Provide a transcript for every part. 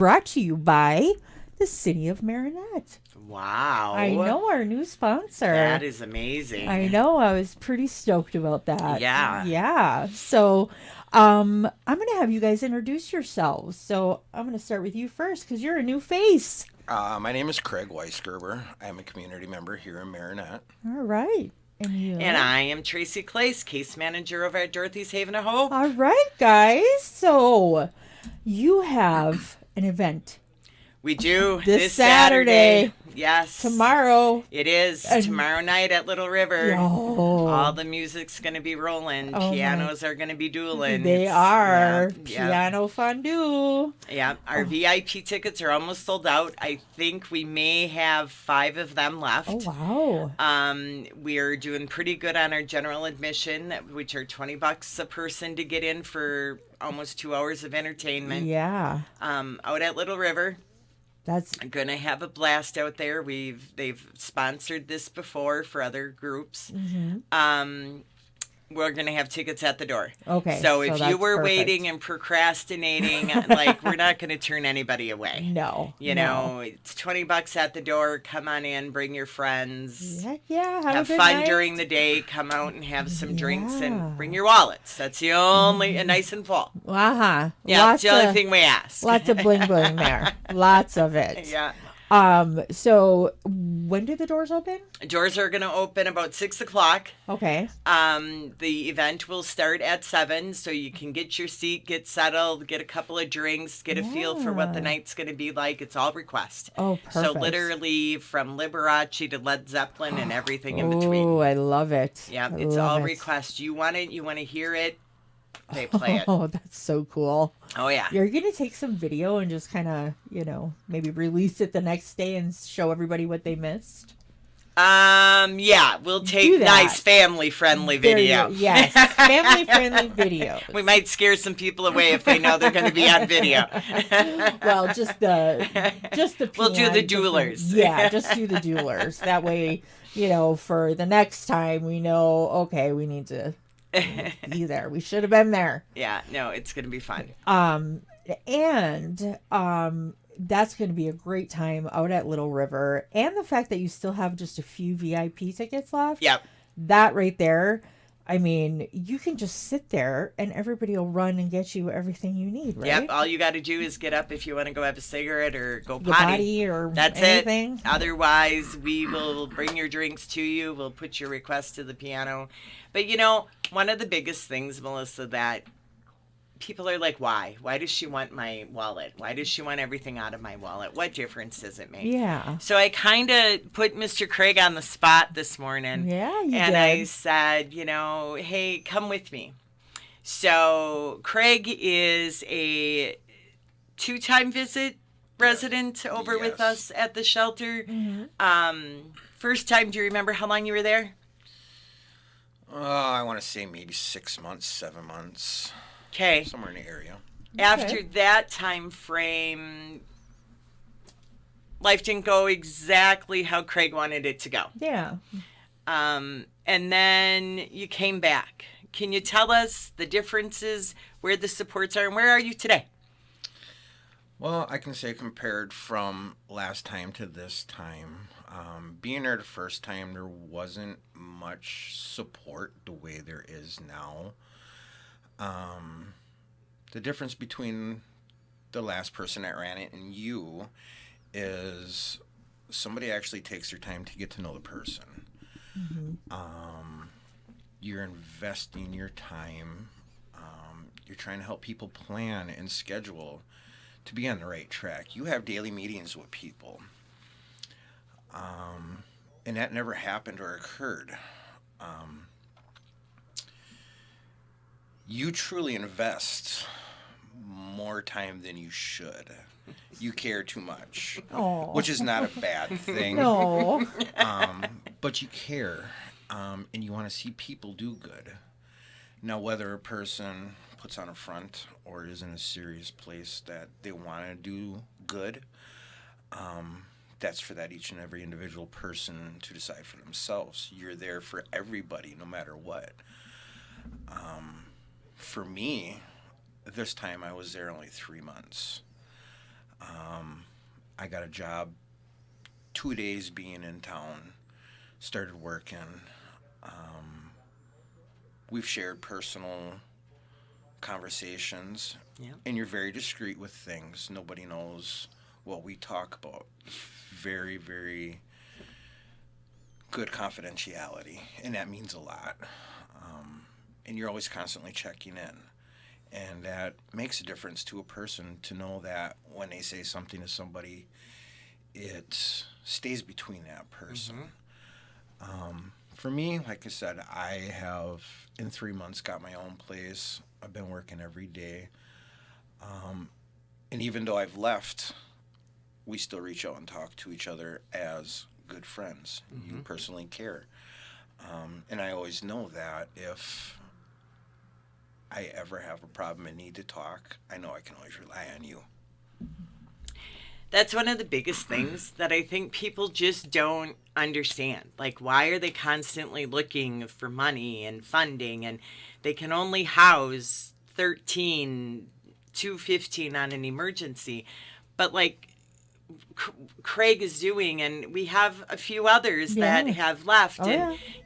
brought to you by the City of Marinette. Wow. I know, our new sponsor. That is amazing. I know. I was pretty stoked about that. Yeah. Yeah. So, I'm going to have you guys introduce yourselves. So, I'm going to start with you first because you're a new face. My name is Craig Weisgerber. I'm a community member here in Marinette. All right. And you? And I am Tracy Clace, case manager over at Dorothy's Haven of Hope. All right, guys. So, you have an event We do this Saturday. Yes. Tomorrow. It is tomorrow night at Little River. Oh. All the music's going to be rolling. Oh, Pianos are going to be dueling. They are. Yeah, Piano fondue. yeah. Our VIP tickets are almost sold out. I think we may have 5 of them left. Oh, wow. We're doing pretty good on our general admission, which are $20 a person to get in for almost 2 hours of entertainment. Yeah. Out at Little River. That's Gonna have a blast out there. They've sponsored this before for other groups. We're gonna have tickets at the door. okay. So if you that's were perfect. waiting and procrastinating, like, we're not gonna turn anybody away. No. You know, it's $20 at the door. Come on in, bring your friends. Heck yeah. Have Have a good fun night. during the day. Come out and have some drinks Yeah. and bring your wallets. That's the only, and nice and full. Uh-huh. Yeah, Lots that's the only of, thing we ask. lots of bling bling there. Lots of it. Yeah. So when do the doors open? Doors are going to open about 6 o'clock. Okay. The event will start at 7, so you can get your seat, get settled, get a couple of drinks, get a feel for what the Yeah. night's going to be like. It's all request. Oh, perfect. So literally from Liberace to Led Zeppelin and everything in between. Oh, I love it. Yeah, I it's love all it. request. You want it, you want to hear it, they play it. Oh, that's so cool. Oh, yeah. You're going to take some video and just kind of, maybe release it the next day and show everybody what they missed? Yeah, we'll Do take that. nice family-friendly video. Yes, family-friendly video. We might scare some people away if they know they're going to be on video. Well, just the We'll do the piano, duelers. Yeah, just do the duelers. That way, for the next time we know, okay, we need to be there. We should have been there. Yeah, no, it's going to be fun. And that's going to be a great time out at Little River. And the fact that you still have just a few VIP tickets left. Yep. That right there, I mean, you can just sit there and everybody will run and get you everything you need, right? Yep, all you got to do is get up if you want to go have a cigarette or go The potty. potty or That's anything. it. Otherwise, we will bring your drinks to you. We'll put your request to the piano. But, one of the biggest things, Melissa, that people are like, why? Why does she want my wallet? Why does she want everything out of my wallet? What difference does it make? Yeah. So I kind of put Mr. Craig on the spot this morning. Yeah, you And did. I said, hey, come with me. So Craig is a 2-time visit resident over with Yes. us at the shelter. Mm-hmm. First time, do you remember how long you were there? I want to say maybe 6 months, 7 months, Okay. somewhere in the area. After that time frame, life didn't go exactly how Craig wanted it to go. Yeah. And then you came back. Can you tell us the differences, where the supports are, and where are you today? Well, I can say compared from last time to this time, being there the first time, there wasn't much support the way there is now. The difference between the last person that ran it and you is somebody actually takes their time to get to know the person. You're investing your time. You're trying to help people plan and schedule to be on the right track. You have daily meetings with people. And that never happened or occurred. You truly invest more time than you should. You care too much, Oh. which is not a bad thing. No. But you care, and you want to see people do good. Now, whether a person puts on a front or is in a serious place that they want to do good, that's for that each and every individual person to decide for themselves. You're there for everybody, no matter what. For me, this time I was there only 3 months. I got a job 2 days being in town, started working. We've shared personal conversations, Yeah. and you're very discreet with things. Nobody knows what we talk about. Very, very good confidentiality, and that means a lot. And you're always constantly checking in, and that makes a difference to a person to know that when they say something to somebody, it stays between that person. For me, like I said, I have in 3 months got my own place. I've been working every day. And even though I've left, we still reach out and talk to each other as good friends. You personally care. And I always know that if I ever have a problem and need to talk, I know I can always rely on you. That's one of the biggest things that I think people just don't understand. Like, why are they constantly looking for money and funding, and they can only house 13 to 15 on an emergency? But like Craig is doing, and we have a few others that have left.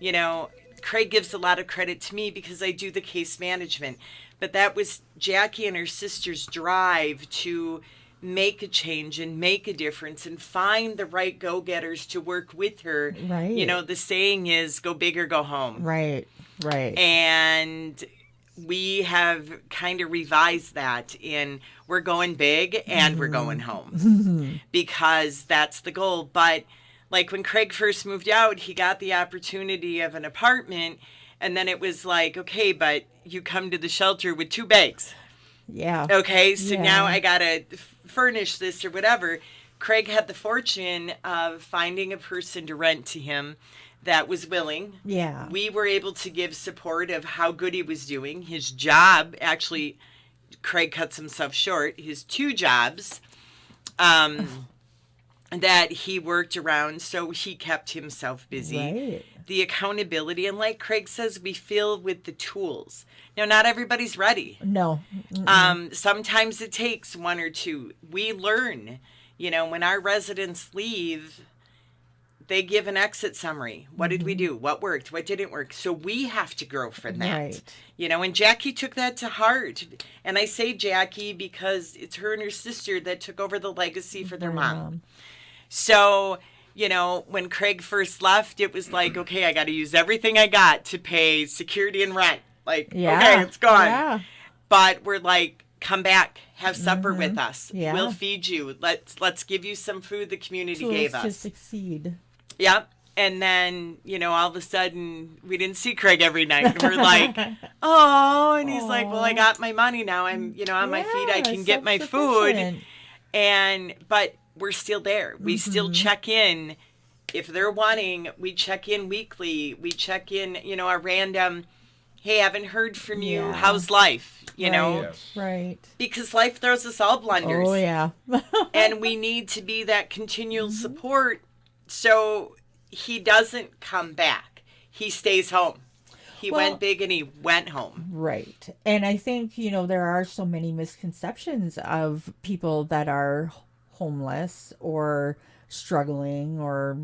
You know, Craig gives a lot of credit to me because I do the case management. But that was Jackie and her sister's drive to make a change and make a difference and find the right go-getters to work with her. Right. You know, the saying is go big or go home. Right. And we have kind of revised that in we're going big and we're going home because that's the goal. But like when Craig first moved out, he got the opportunity of an apartment, and then it was like, okay, but you come to the shelter with 2 bags. Yeah. Okay, so now I gotta furnish this or whatever. Craig had the fortune of finding a person to rent to him that was willing. Yeah. We were able to give support of how good he was doing. His job, actually, Craig cuts himself short. His 2 jobs that he worked around, so he kept himself busy. Right. The accountability, and like Craig says, we fill with the tools. Now, not everybody's ready. No. Sometimes it takes 1 or 2. We learn, you know, when our residents leave, they give an exit summary. What did we do? What worked? What didn't work? So we have to grow from that. Right. You know, and Jackie took that to heart. And I say Jackie because it's her and her sister that took over the legacy for their mom. So, you know, when Craig first left, it was like, okay, I got to use everything I got to pay security and rent. Like, okay, it's gone. Yeah. But we're like, come back, have supper with us. Yeah. We'll feed you. Let's give you some food the community Tools gave us. to succeed. Yep. And then, you know, all of a sudden we didn't see Craig every night. And we're like, oh, and he's like, well, I got my money now. I'm, you know, on my feet. I can get my food. But we're still there. We still check in. If they're wanting, we check in weekly. We check in, you know, a random, hey, haven't heard from you. Yeah. How's life? You know? Yes. Right. Because life throws us all blunders. Oh, yeah. And we need to be that continual support so he doesn't come back. He stays home. He went big and he went home. Right. And I think, you know, there are so many misconceptions of people that are homeless or struggling, or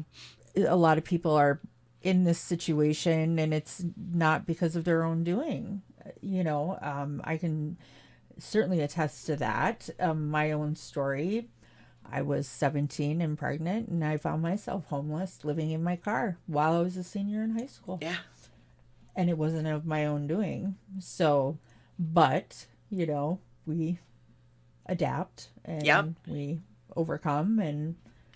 a lot of people are in this situation and it's not because of their own doing. You know, I can certainly attest to that. My own story, I was 17 and pregnant, and I found myself homeless living in my car while I was a senior in high school. Yeah. And it wasn't of my own doing. So, but, you know, we adapt and we overcome and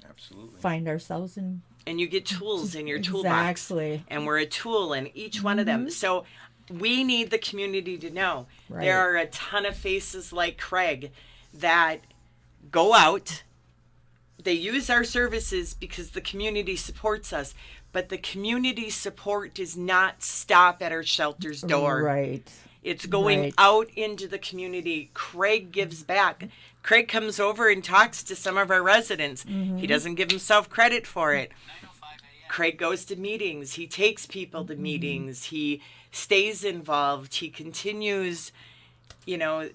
Absolutely. find ourselves in. And you get tools in your toolbox. Exactly. And we're a tool in each one of them. So we need the community to know Right. there are a ton of faces like Craig that go out. They use our services because the community supports us. But the community support does not stop at our shelter's door. Right. It's going Right. out into the community. Craig gives back. Craig comes over and talks to some of our residents. He doesn't give himself credit for it. Craig goes to meetings. He takes people to meetings. He stays involved. He continues, you know,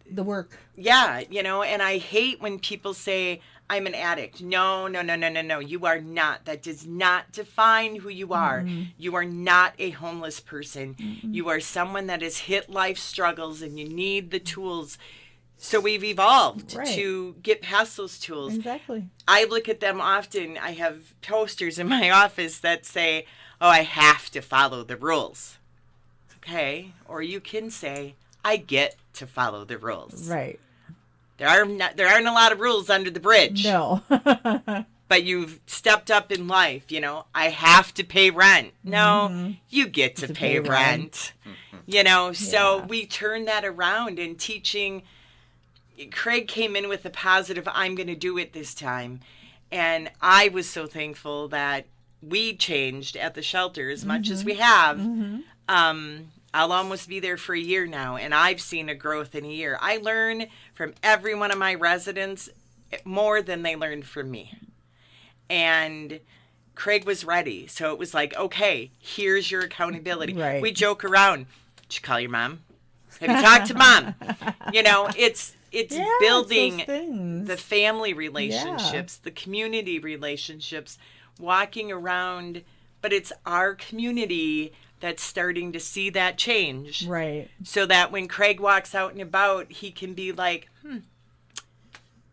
the work. Yeah, and I hate when people say, I'm an addict. No, no, no, no, no, no. You are not. That does not define who you are. Mm-mm. You are not a homeless person. Mm-mm. You are someone that has hit life struggles and you need the tools. So we've evolved Right. to get past those tools. Exactly. I look at them often. I have posters in my office that say, oh, I have to follow the rules. Okay. Or you can say, I get to follow the rules. Right. There aren't a lot of rules under the bridge. No. But you've stepped up in life, I have to pay rent. No, Mm-hmm. you get to pay rent. So we turn that around and teaching. Craig came in with a positive, I'm going to do it this time. And I was so thankful that we changed at the shelter as much as we have. Mm-hmm. I'll almost be there for a year now, and I've seen a growth in a year. I learn from every one of my residents more than they learned from me. And Craig was ready. So it was like, okay, here's your accountability. Right. We joke around. Did you call your mom? Have you talked to mom? It's Yeah, building it's those things. the family relationships, the community relationships, walking around. But it's our community that's starting to see that change. Right. So that when Craig walks out and about, he can be like,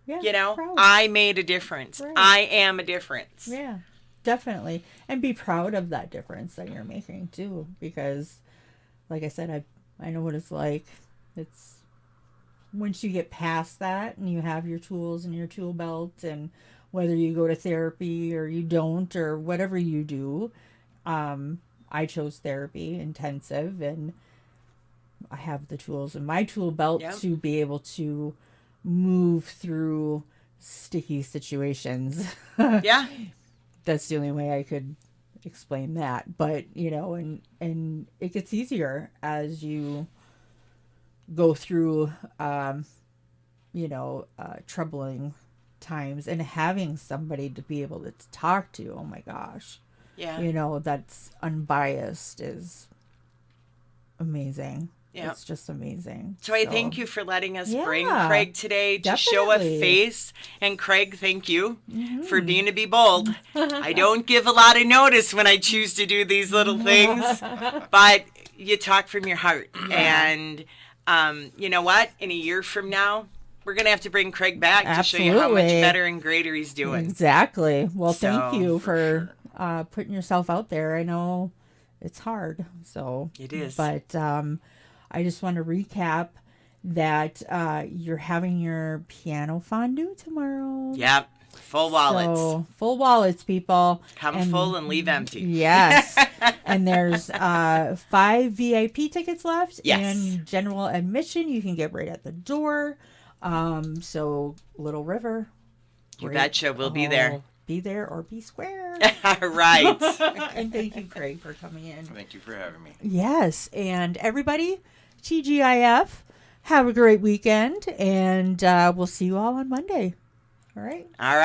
Yeah. Proud. I made a difference. Right. I am a difference. Yeah, definitely. And be proud of that difference that you're making too. Because like I said, I know what it's like. It's once you get past that and you have your tools and your tool belt, and whether you go to therapy or you don't or whatever you do, I chose therapy intensive, and I have the tools in my tool belt Yep. to be able to move through sticky situations. Yeah. That's the only way I could explain that. But, and it gets easier as you go through, troubling times, and having somebody to be able to talk to. Oh my gosh. Yeah. That's unbiased is amazing. Yeah. It's just amazing. So I thank you for letting us bring Yeah, Craig today to show a definitely. face. And Craig, thank you for being to be bold. I don't give a lot of notice when I choose to do these little things, but you talk from your heart. And you know what? In a year from now, we're going to have to bring Craig back to show you how much Absolutely. better and greater he's doing. Exactly. Well, thank So, you for for putting yourself out there. I know it's hard. So It is. But I just want to recap that you're having your piano fondue tomorrow. Yep. Full wallets. So, full wallets, people. Come full and leave empty. Yes. And there's 5 VIP tickets left. Yes. And general admission you can get right at the door. So Little River. You great. betcha. We'll be there. Oh, be there or be square. Right. And thank you, Craig, for coming in. Thank you for having me. Yes. And everybody, TGIF, have a great weekend. And we'll see you all on Monday. All right. All right.